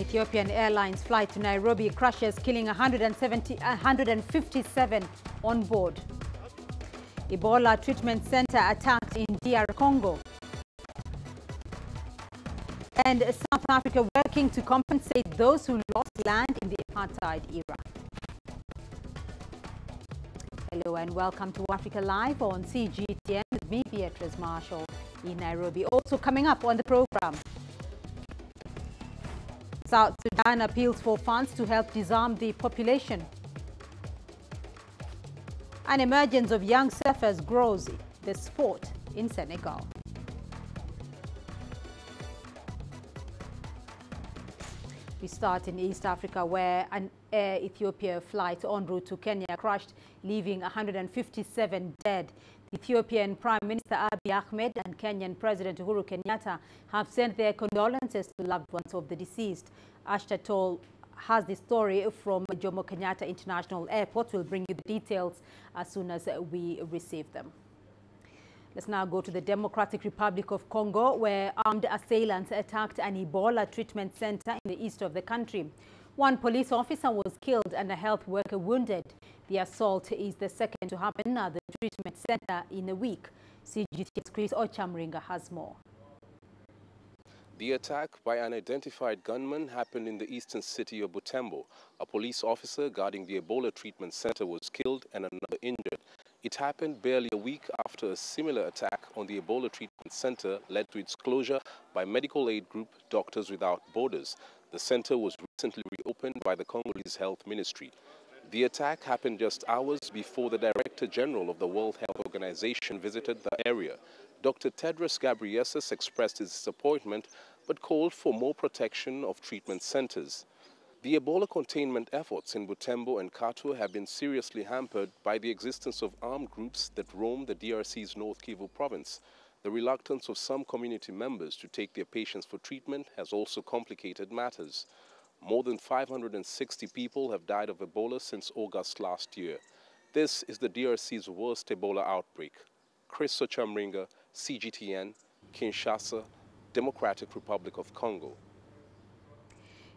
Ethiopian Airlines flight to Nairobi crashes, killing 157 on board. Ebola treatment center attacked in DR Congo. And South Africa working to compensate those who lost land in the apartheid era. Hello and welcome to Africa Live on CGTN with me, Beatrice Marshall, in Nairobi. Also coming up on the program, South Sudan appeals for funds to help disarm the population. An emergence of young surfers grows the sport in Senegal. We start in East Africa, where an Air Ethiopia flight en route to Kenya crashed, leaving 157 dead. Ethiopian Prime Minister Abiy Ahmed and Kenyan President Uhuru Kenyatta have sent their condolences to loved ones of the deceased. Ashta Toll has the story from Jomo Kenyatta International Airport. We'll bring you the details as soon as we receive them. Let's now go to the Democratic Republic of Congo, where armed assailants attacked an Ebola treatment center in the east of the country. One police officer was killed and a health worker wounded. The assault is the second to happen at the treatment center in a week. CGTN's Chris Ochamringa has more. The attack by an unidentified gunman happened in the eastern city of Butembo. A police officer guarding the Ebola treatment center was killed and another injured. It happened barely a week after a similar attack on the Ebola treatment center led to its closure by medical aid group Doctors Without Borders. The center was recently reopened by the Congolese Health Ministry. The attack happened just hours before the Director General of the World Health Organization visited the area. Dr. Tedros Ghebreyesus expressed his disappointment but called for more protection of treatment centers. The Ebola containment efforts in Butembo and Katwa have been seriously hampered by the existence of armed groups that roam the DRC's North Kivu province. The reluctance of some community members to take their patients for treatment has also complicated matters. More than 560 people have died of Ebola since August last year. This is the DRC's worst Ebola outbreak. Chris Ochamringa, CGTN, Kinshasa, Democratic Republic of Congo.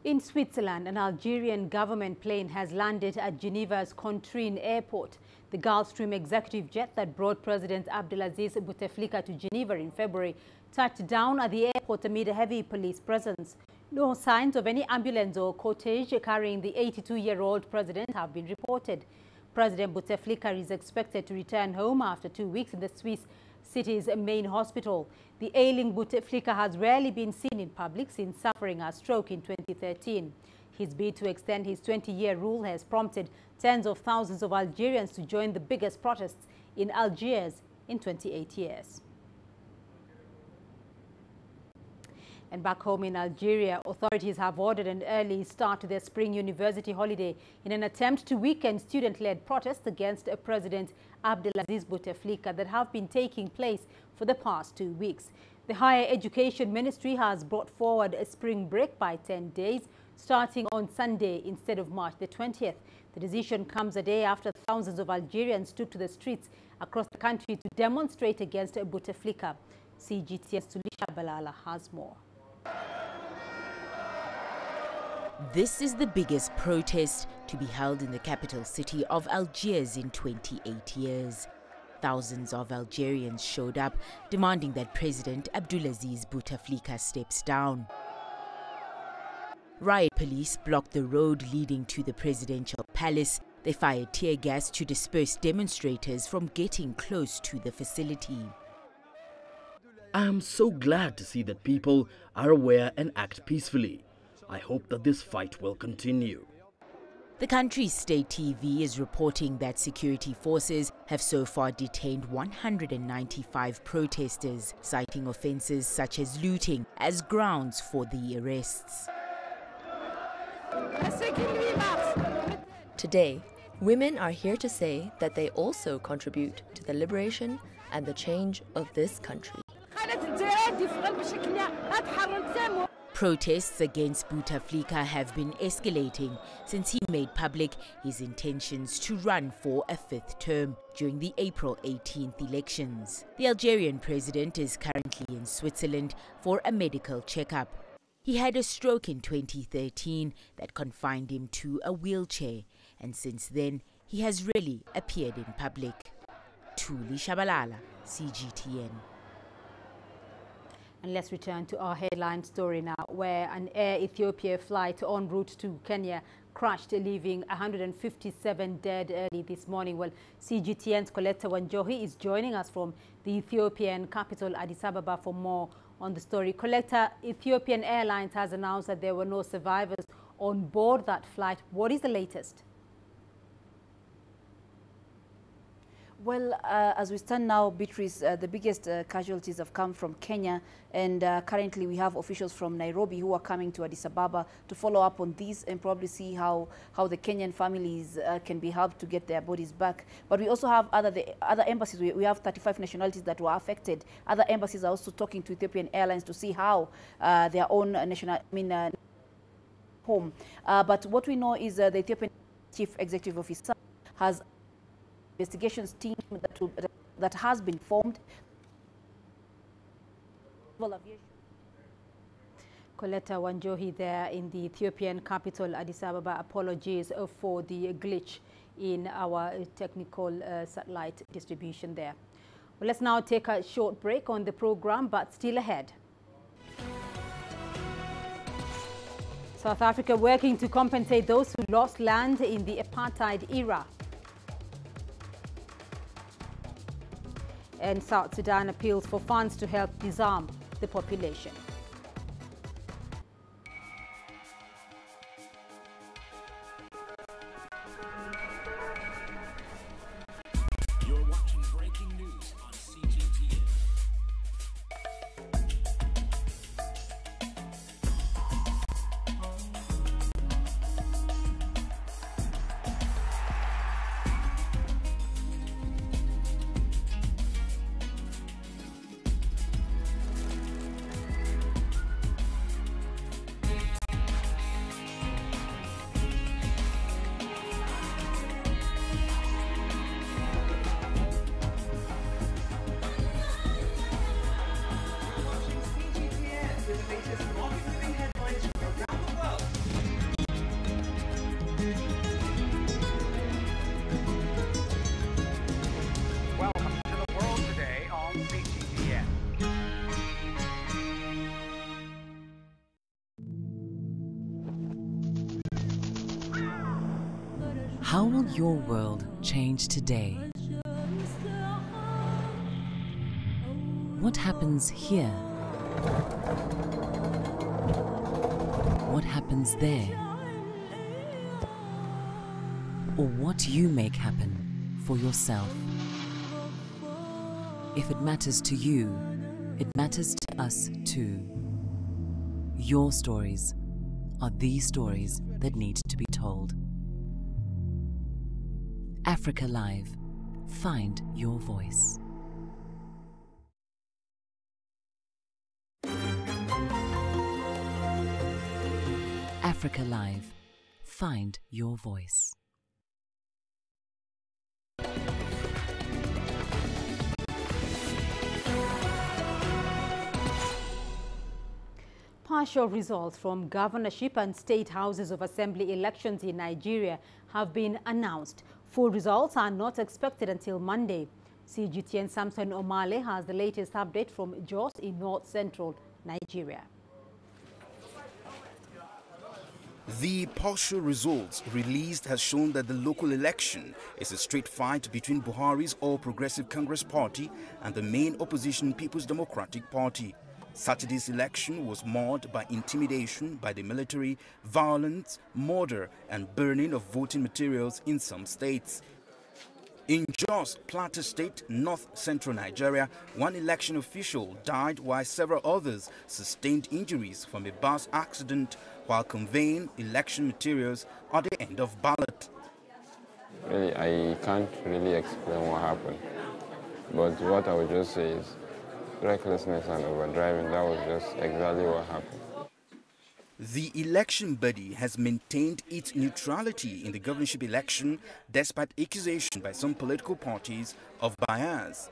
In Switzerland, an Algerian government plane has landed at Geneva's Contrine airport. The Gulfstream executive jet that brought President Abdelaziz Bouteflika to Geneva in February touched down at the airport amid a heavy police presence. No signs of any ambulance or cortege carrying the 82-year-old president have been reported. President Bouteflika is expected to return home after 2 weeks in the Swiss city's main hospital. The ailing Bouteflika has rarely been seen in public since suffering a stroke in 2013. His bid to extend his 20-year rule has prompted tens of thousands of Algerians to join the biggest protests in Algiers in 28 years. And back home in Algeria, authorities have ordered an early start to their spring university holiday in an attempt to weaken student-led protests against President Abdelaziz Bouteflika that have been taking place for the past 2 weeks. The Higher Education Ministry has brought forward a spring break by 10 days, starting on Sunday instead of March the 20th. The decision comes a day after thousands of Algerians took to the streets across the country to demonstrate against Bouteflika. CGTN's Tulisha Balala has more. This is the biggest protest to be held in the capital city of Algiers in 28 years. Thousands of Algerians showed up, demanding that President Abdelaziz Bouteflika steps down. Riot police blocked the road leading to the presidential palace. They fired tear gas to disperse demonstrators from getting close to the facility. I am so glad to see that people are aware and act peacefully. I hope that this fight will continue. The country's state TV is reporting that security forces have so far detained 195 protesters, citing offences such as looting as grounds for the arrests. Today, women are here to say that they also contribute to the liberation and the change of this country. Protests against Bouteflika have been escalating since he made public his intentions to run for a 5th term during the April 18th elections. The Algerian president is currently in Switzerland for a medical checkup. He had a stroke in 2013 that confined him to a wheelchair, and since then he has rarely appeared in public. Thuli Shabalala, CGTN. And let's return to our headline story now, where an Air Ethiopia flight en route to Kenya crashed, leaving 157 dead early this morning. Well, CGTN's Coletta Wanjohi is joining us from the Ethiopian capital, Addis Ababa, for more on the story. Coletta, Ethiopian Airlines has announced that there were no survivors on board that flight. What is the latest? Well, as we stand now, Beatrice, the biggest casualties have come from Kenya, and currently we have officials from Nairobi who are coming to Addis Ababa to follow up on this and probably see how the Kenyan families can be helped to get their bodies back. But we also have other embassies. We have 35 nationalities that were affected. Other embassies are also talking to Ethiopian Airlines to see how their own home. But what we know is the Ethiopian Chief Executive Officer has investigations team that has been formed. Aviation. Coletta Wanjohi there in the Ethiopian capital, Addis Ababa. Apologies for the glitch in our technical satellite distribution there. Well, let's now take a short break on the program, but still ahead. South Africa working to compensate those who lost land in the apartheid era. And South Sudan appeals for funds to help disarm the population. You're watching breaking news on CGTN. How will your world change today? What happens here? What happens there? Or what you make happen for yourself? If it matters to you, it matters to us too. Your stories are the stories that need to be told. Africa Live. Find your voice. Africa Live. Find your voice. Partial results from governorship and state houses of assembly elections in Nigeria have been announced. Full results are not expected until Monday. CGTN Samson Omale has the latest update from Jos in north-central Nigeria. The partial results released has shown that the local election is a straight fight between Buhari's All Progressive Congress Party and the main opposition People's Democratic Party. Saturday's election was marred by intimidation by the military, violence, murder and burning of voting materials in some states. In Jos, Plateau State, north-central Nigeria, one election official died while several others sustained injuries from a bus accident while conveying election materials at the end of ballot. Really, I can't really explain what happened, but what I would just say is recklessness and overdriving. That was just exactly what happened. The election body has maintained its neutrality in the governorship election despite accusation by some political parties of bias.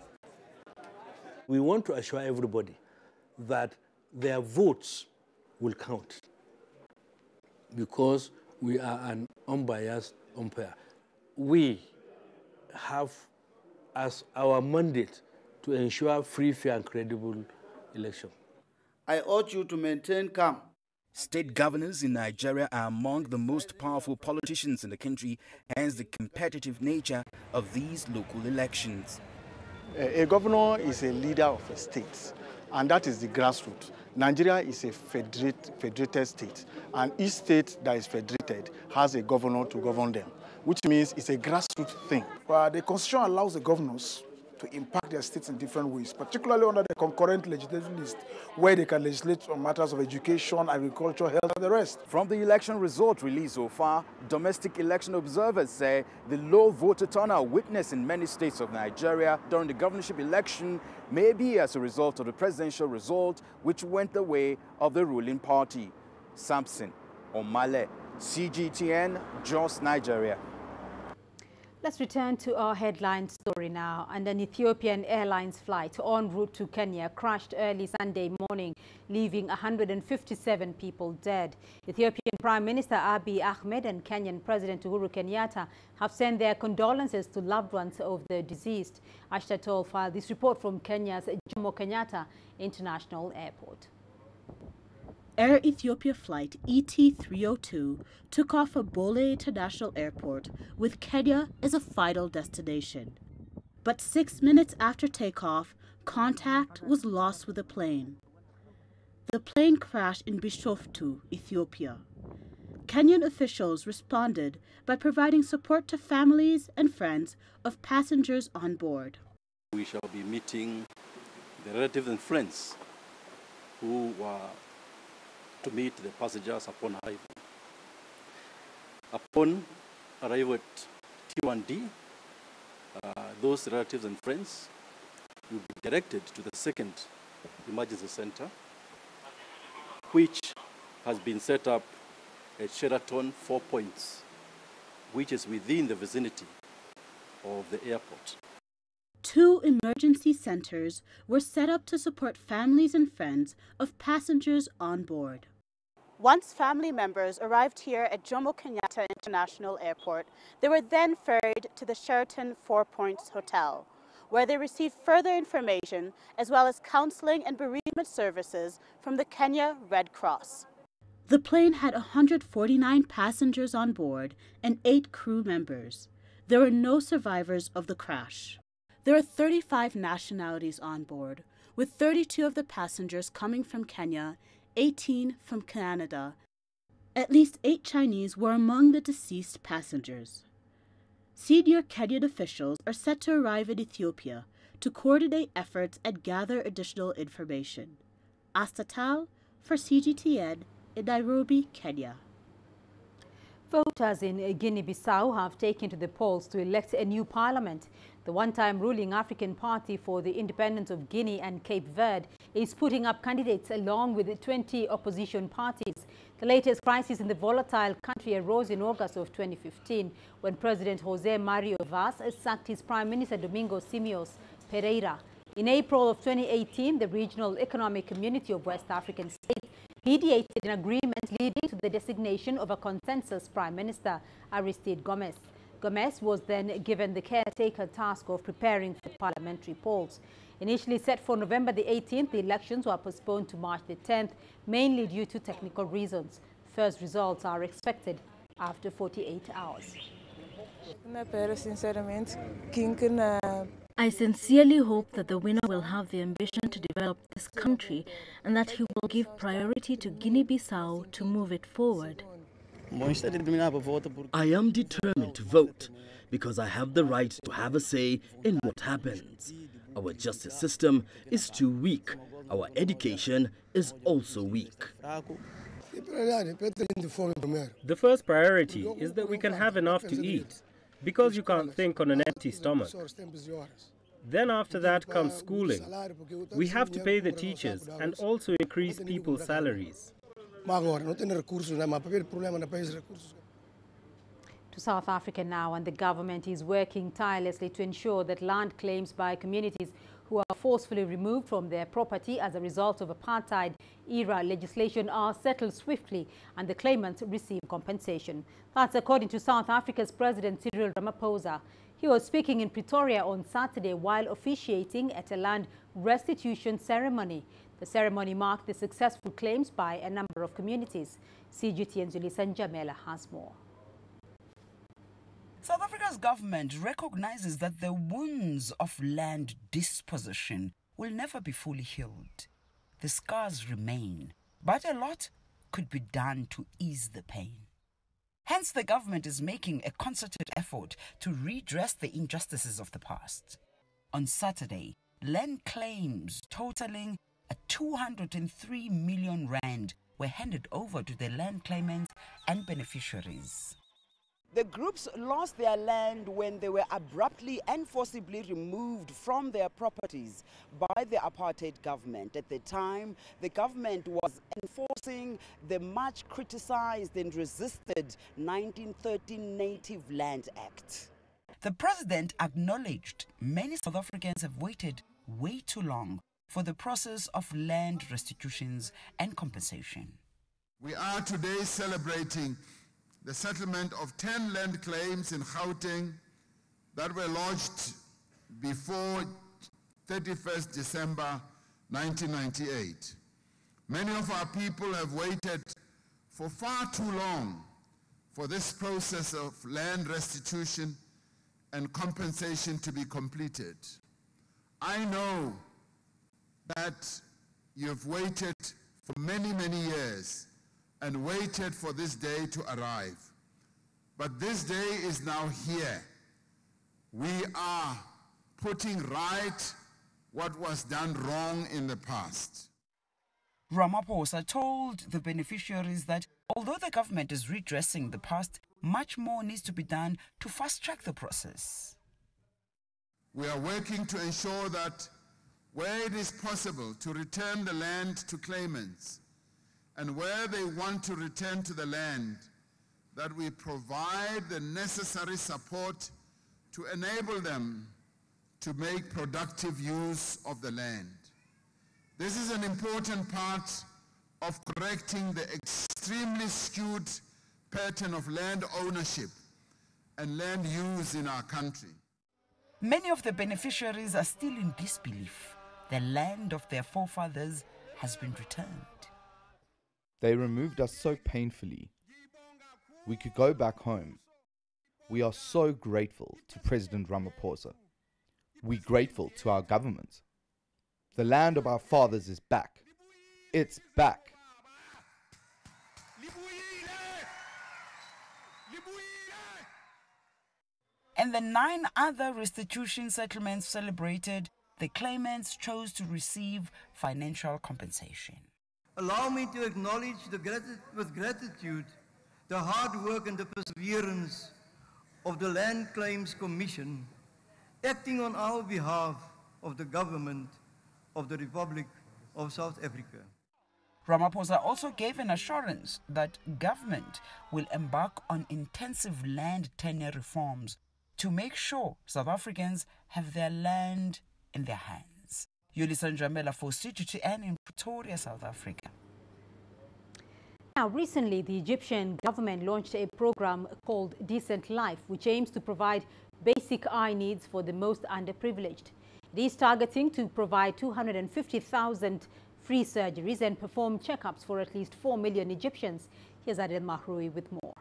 We want to assure everybody that their votes will count, because we are an unbiased umpire. We have as our mandate to ensure free, fair, and credible election. I urge you to maintain calm. State governors in Nigeria are among the most powerful politicians in the country, hence the competitive nature of these local elections. A governor is a leader of a state, and that is the grassroots. Nigeria is a federated state, and each state that is federated has a governor to govern them, which means it's a grassroots thing. The Constitution allows the governors to impact their states in different ways, particularly under the concurrent legislative list, where they can legislate on matters of education, agriculture, health, and the rest. From the election result released so far, domestic election observers say the low voter turnout witnessed in many states of Nigeria during the governorship election may be as a result of the presidential result, which went the way of the ruling party. Samson Omale, CGTN, Jos, Nigeria. Let's return to our headline story now. And an Ethiopian Airlines flight en route to Kenya crashed early Sunday morning, leaving 157 people dead. Ethiopian Prime Minister Abiy Ahmed and Kenyan President Uhuru Kenyatta have sent their condolences to loved ones of the deceased. Ashta Tol filed this report from Kenya's Jomo Kenyatta International Airport. Air Ethiopia flight ET302 took off from Bole International Airport with Kenya as a final destination. But 6 minutes after takeoff, contact was lost with the plane. The plane crashed in Bishoftu, Ethiopia. Kenyan officials responded by providing support to families and friends of passengers on board. We shall be meeting the relatives and friends who were to meet the passengers upon arrival. Upon arrival at T1D, those relatives and friends will be directed to the second emergency center, which has been set up at Sheraton 4 Points, which is within the vicinity of the airport. 2 emergency centers were set up to support families and friends of passengers on board. Once family members arrived here at Jomo Kenyatta International Airport, they were then ferried to the Sheraton 4 Points Hotel, where they received further information as well as counseling and bereavement services from the Kenya Red Cross. The plane had 149 passengers on board and 8 crew members. There were no survivors of the crash. There are 35 nationalities on board, with 32 of the passengers coming from Kenya, 18 from Canada. At least 8 Chinese were among the deceased passengers. Senior Kenyan officials are set to arrive in Ethiopia to coordinate efforts and gather additional information. Astatal for CGTN in Nairobi, Kenya. Voters in Guinea-Bissau have taken to the polls to elect a new parliament. The one-time ruling African Party for the Independence of Guinea and Cape Verde is putting up candidates along with 20 opposition parties. The latest crisis in the volatile country arose in August of 2015 when President José Mario Vaz sacked his Prime Minister Domingos Simios Pereira. In April of 2018, the Regional Economic Community of West African States mediated an agreement leading to the designation of a consensus Prime Minister, Aristide Gomes. Gomes was then given the caretaker task of preparing for parliamentary polls. Initially set for November the 18th, the elections were postponed to March the 10th, mainly due to technical reasons. First results are expected after 48 hours. I sincerely hope that the winner will have the ambition to develop this country and that he will give priority to Guinea-Bissau to move it forward. I am determined to vote because I have the right to have a say in what happens. Our justice system is too weak. Our education is also weak. The first priority is that we can have enough to eat, because you can't think on an empty stomach. Then after that comes schooling. We have to pay the teachers and also increase people's salaries. To South Africa now, and the government is working tirelessly to ensure that land claims by communities who are forcefully removed from their property as a result of apartheid-era legislation are settled swiftly and the claimants receive compensation. That's according to South Africa's President Cyril Ramaphosa. He was speaking in Pretoria on Saturday while officiating at a land restitution ceremony. The ceremony marked the successful claims by a number of communities. CGTN's Julissa Njamela has more. South Africa's government recognizes that the wounds of land dispossession will never be fully healed. The scars remain, but a lot could be done to ease the pain. Hence, the government is making a concerted effort to redress the injustices of the past. On Saturday, land claims totaling 203 million rand were handed over to the land claimants and beneficiaries. The groups lost their land when they were abruptly and forcibly removed from their properties by the apartheid government. At the time, the government was enforcing the much criticized and resisted 1913 Native Land Act. The president acknowledged many South Africans have waited way too long for the process of land restitutions and compensation. We are today celebrating the settlement of 10 land claims in Gauteng that were lodged before 31st December 1998. Many of our people have waited for far too long for this process of land restitution and compensation to be completed. I know that you've waited for many, many years and waited for this day to arrive. But this day is now here. We are putting right what was done wrong in the past. Ramaphosa told the beneficiaries that although the government is redressing the past, much more needs to be done to fast-track the process. We are working to ensure that where it is possible to return the land to claimants, and where they want to return to the land, that we provide the necessary support to enable them to make productive use of the land. This is an important part of correcting the extremely skewed pattern of land ownership and land use in our country. Many of the beneficiaries are still in disbelief. The land of their forefathers has been returned. They removed us so painfully. We could go back home. We are so grateful to President Ramaphosa. We're grateful to our government. The land of our fathers is back. It's back. And the 9 other restitution settlements celebrated, the claimants chose to receive financial compensation. Allow me to acknowledge with gratitude the hard work and the perseverance of the Land Claims Commission, acting on our behalf of the government of the Republic of South Africa. Ramaphosa also gave an assurance that government will embark on intensive land tenure reforms to make sure South Africans have their land in their hands. Julissa Njamela for CGTN in Pretoria, South Africa. Now, recently, the Egyptian government launched a program called Decent Life, which aims to provide basic eye needs for the most underprivileged. It is targeting to provide 250,000 free surgeries and perform checkups for at least 4 million Egyptians. Here's Adel Mahroui with more.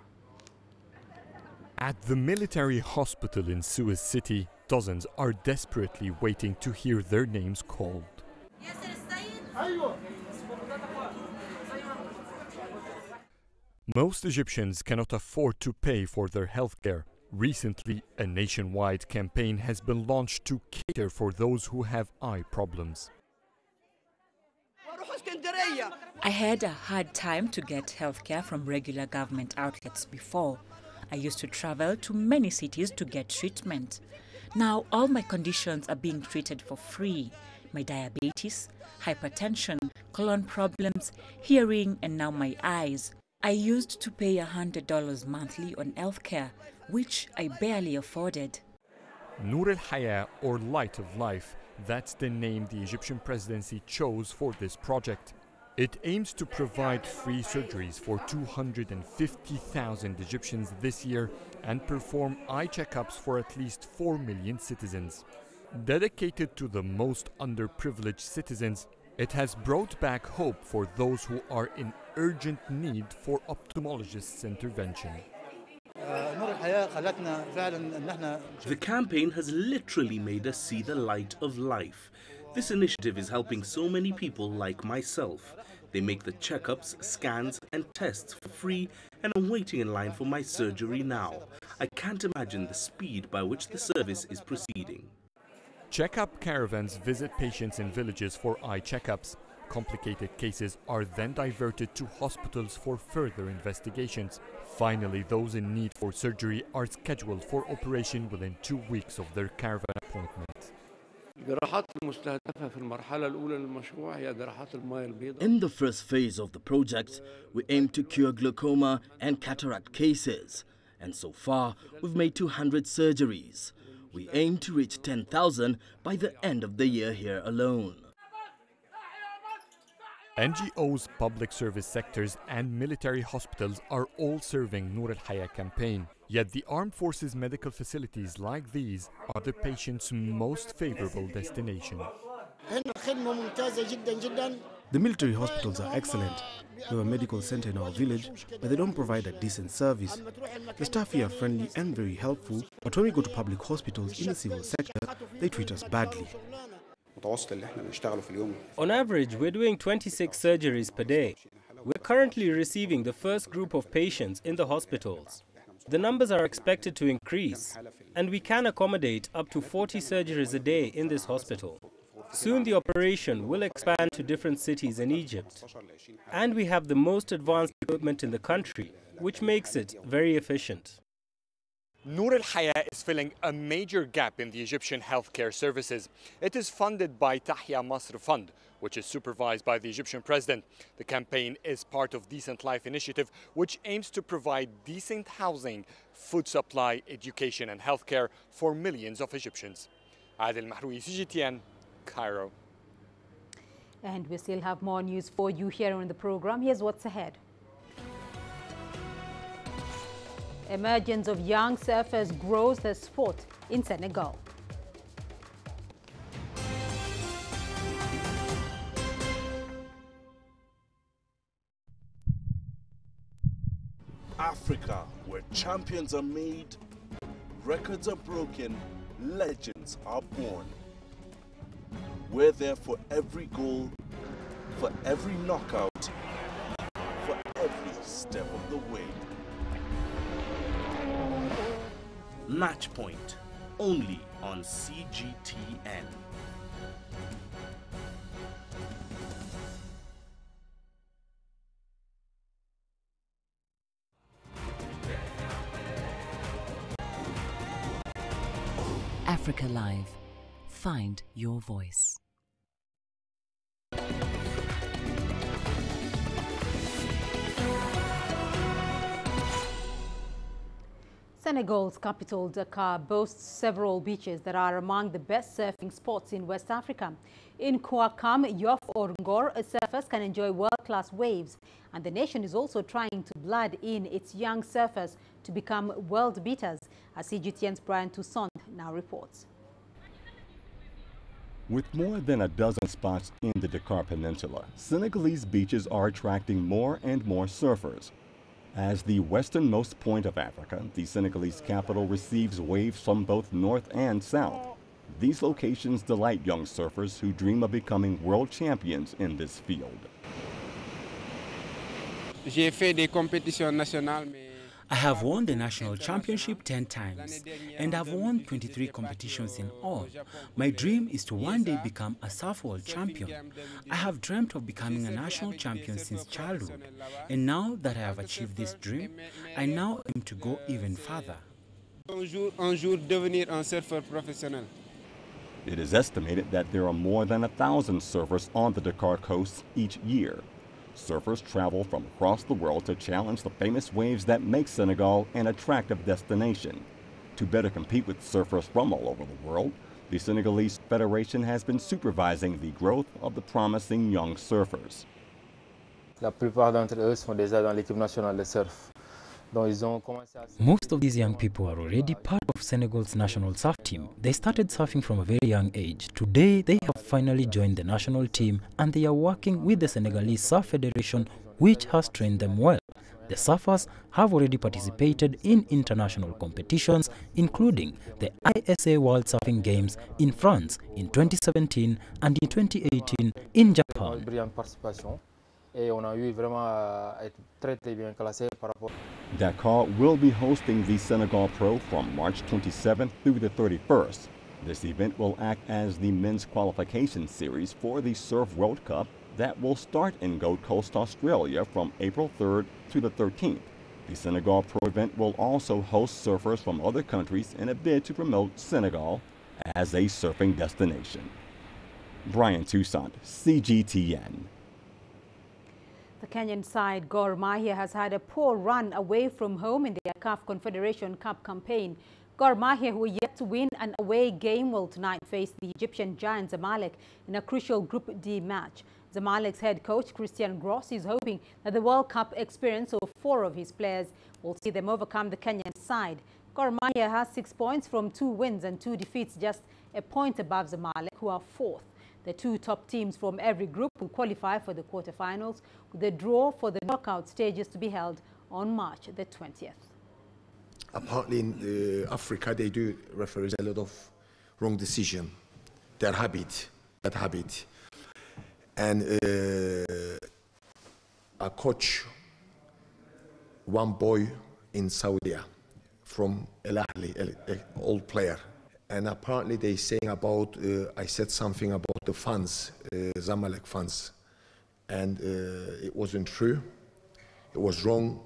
At the military hospital in Suez City, dozens are desperately waiting to hear their names called. Most Egyptians cannot afford to pay for their healthcare. Recently, a nationwide campaign has been launched to cater for those who have eye problems. I had a hard time to get healthcare from regular government outlets before. I used to travel to many cities to get treatment. Now all my conditions are being treated for free. My diabetes, hypertension, colon problems, hearing, and now my eyes. I used to pay $100 monthly on healthcare, which I barely afforded. Nur al-Haya, or Light of Life, That's the name the Egyptian presidency chose for this project. It aims to provide free surgeries for 250,000 Egyptians this year and perform eye checkups for at least 4 million citizens. Dedicated to the most underprivileged citizens, it has brought back hope for those who are in urgent need for ophthalmologist's intervention. The campaign has literally made us see the light of life. This initiative is helping so many people like myself. They make the checkups, scans and tests for free, and I'm waiting in line for my surgery now. I can't imagine the speed by which the service is proceeding. Checkup caravans visit patients in villages for eye checkups. Complicated cases are then diverted to hospitals for further investigations. Finally, those in need for surgery are scheduled for operation within 2 weeks of their caravan appointment. In the first phase of the project, we aim to cure glaucoma and cataract cases. And so far, we've made 200 surgeries. We aim to reach 10,000 by the end of the year here alone. NGOs, public service sectors and military hospitals are all serving Noor al-Haya campaign. Yet the armed forces medical facilities like these are the patient's most favorable destination. The military hospitals are excellent. We have a medical center in our village, but they don't provide a decent service. The staff here are friendly and very helpful, but when we go to public hospitals in the civil sector, they treat us badly. On average, we're doing 26 surgeries per day. We're currently receiving the first group of patients in the hospitals. The numbers are expected to increase, and we can accommodate up to 40 surgeries a day in this hospital. Soon the operation will expand to different cities in Egypt. And we have the most advanced equipment in the country, which makes it very efficient. Noor al-Haya is filling a major gap in the Egyptian healthcare services. It is funded by Tahya Masr Fund, which is supervised by the Egyptian president. The campaign is part of Decent Life initiative, which aims to provide decent housing, food supply, education and healthcare for millions of Egyptians. Adil Mahroui, CGTN, Cairo. And we still have more news for you here on the program. Here's what's ahead. Emergence of young surfers grows the sport in Senegal. Africa, where champions are made, records are broken, legends are born. We're there for every goal, for every knockout, for every step of the way. Match Point, only on CGTN. Africa Live. Find your voice. Senegal's capital, Dakar, boasts several beaches that are among the best surfing spots in West Africa. In Kouakam, Yoff or Ngor, surfers can enjoy world-class waves. And the nation is also trying to blood in its young surfers to become world beaters, as CGTN's Brian Toussaint now reports. With more than a dozen spots in the Dakar Peninsula, Senegalese beaches are attracting more and more surfers. As the westernmost point of Africa, the Senegalese capital receives waves from both north and south. These locations delight young surfers who dream of becoming world champions in this field. I have won the national championship 10 times, and I've won 23 competitions in all. My dream is to one day become a surf world champion. I have dreamt of becoming a national champion since childhood, and now that I have achieved this dream, I now aim to go even further. It is estimated that there are more than 1,000 surfers on the Dakar coast each year. Surfers travel from across the world to challenge the famous waves that make Senegal an attractive destination. To better compete with surfers from all over the world, The Senegalese Federation has been supervising the growth of the promising young surfers. La plupart d'entre eux sont déjà dans l'équipe nationale de surf. Most of these young people are already part of Senegal's national surf team. They started surfing from a very young age. Today, they have finally joined the national team and they are working with the Senegalese Surf Federation, which has trained them well. The surfers have already participated in international competitions, including the ISA World Surfing Games in France in 2017 and in 2018 in Japan. Dakar will be hosting the Senegal Pro from March 27th through the 31st. This event will act as the men's qualification series for the Surf World Cup that will start in Gold Coast, Australia from April 3rd to the 13th. The Senegal Pro event will also host surfers from other countries in a bid to promote Senegal as a surfing destination. Brian Toussaint, CGTN. The Kenyan side, Gor Mahia, has had a poor run away from home in their CAF Confederation Cup campaign. Gor Mahia, who are yet to win an away game, will tonight face the Egyptian giant Zamalek in a crucial Group D match. Zamalek's head coach, Christian Gross, is hoping that the World Cup experience of 4 of his players will see them overcome the Kenyan side. Gor Mahia has 6 points from 2 wins and 2 defeats, just a point above Zamalek, who are 4th. The 2 top teams from every group will qualify for the quarterfinals, with the draw for the knockout stages to be held on March the 20th. Apparently in Africa, they do referees a lot of wrong decision. Their habit, that habit. And I coach one boy in Saudi from El Ahly, an old player. And apparently they saying about, I said something about the funds, Zamalek funds. And it wasn't true. It was wrong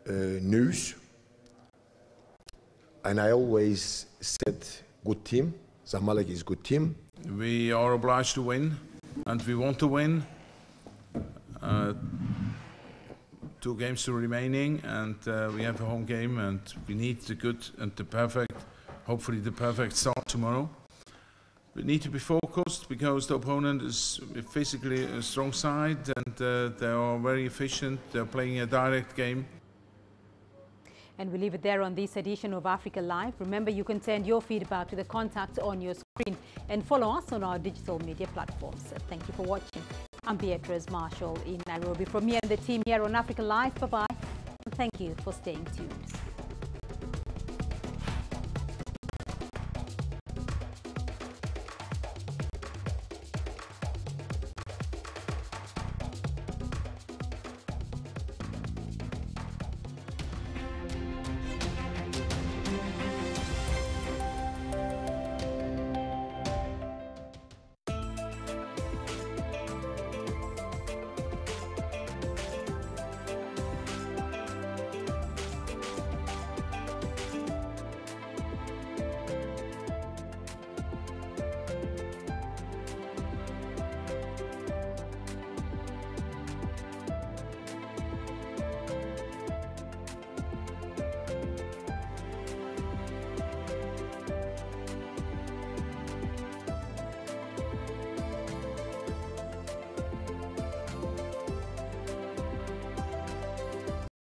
news. And I always said, good team. Zamalek is good team. We are obliged to win, and we want to win. 2 games to remaining, and we have a home game, and we need the good and the perfect, hopefully the perfect start tomorrow. We need to be focused because the opponent is physically a strong side, and they are very efficient. They're playing a direct game. And we leave it there on this edition of Africa Live. Remember, you can send your feedback to the contact on your screen and follow us on our digital media platforms. Thank you for watching. I'm Beatrice Marshall in Nairobi. From me and the team here on Africa Live, bye-bye. And thank you for staying tuned.